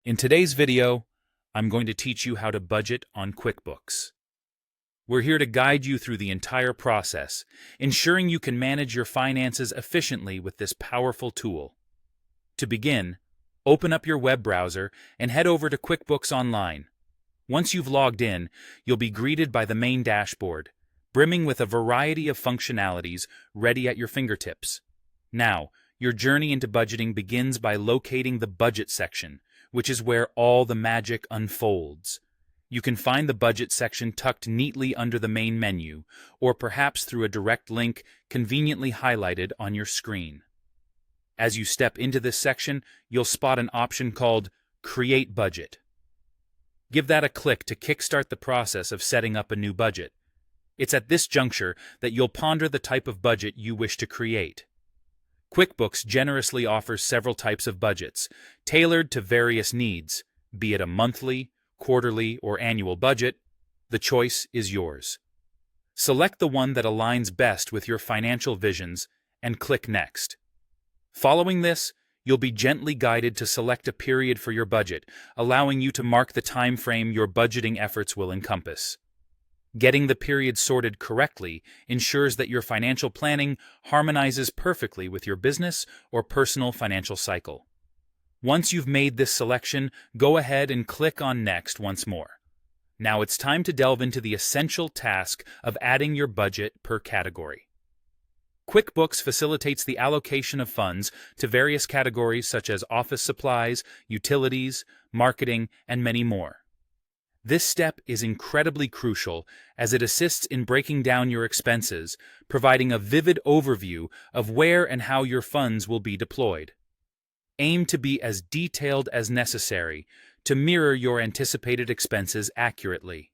In today's video, I'm going to teach you how to budget on QuickBooks. We're here to guide you through the entire process, ensuring you can manage your finances efficiently with this powerful tool. To begin, open up your web browser and head over to QuickBooks Online. Once you've logged in, you'll be greeted by the main dashboard, brimming with a variety of functionalities ready at your fingertips. Now, your journey into budgeting begins by locating the Budget section, which is where all the magic unfolds. You can find the Budget section tucked neatly under the main menu, or perhaps through a direct link conveniently highlighted on your screen. As you step into this section, you'll spot an option called Create Budget. Give that a click to kickstart the process of setting up a new budget. It's at this juncture that you'll ponder the type of budget you wish to create. QuickBooks generously offers several types of budgets, tailored to various needs, be it a monthly, quarterly, or annual budget. The choice is yours. Select the one that aligns best with your financial visions and click Next. Following this, you'll be gently guided to select a period for your budget, allowing you to mark the time frame your budgeting efforts will encompass. Getting the period sorted correctly ensures that your financial planning harmonizes perfectly with your business or personal financial cycle. Once you've made this selection, go ahead and click on Next once more. Now it's time to delve into the essential task of adding your budget per category. QuickBooks facilitates the allocation of funds to various categories such as office supplies, utilities, marketing, and many more. This step is incredibly crucial as it assists in breaking down your expenses, providing a vivid overview of where and how your funds will be deployed. Aim to be as detailed as necessary to mirror your anticipated expenses accurately.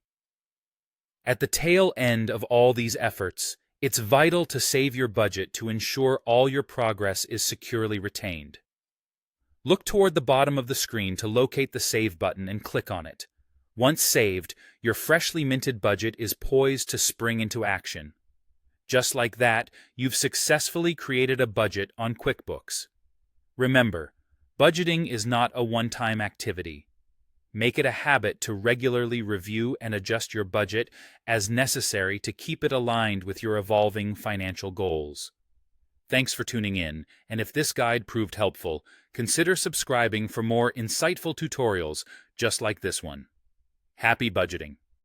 At the tail end of all these efforts, it's vital to save your budget to ensure all your progress is securely retained. Look toward the bottom of the screen to locate the Save button and click on it. Once saved, your freshly minted budget is poised to spring into action. Just like that, you've successfully created a budget on QuickBooks. Remember, budgeting is not a one-time activity. Make it a habit to regularly review and adjust your budget as necessary to keep it aligned with your evolving financial goals. Thanks for tuning in, and if this guide proved helpful, consider subscribing for more insightful tutorials just like this one. Happy budgeting!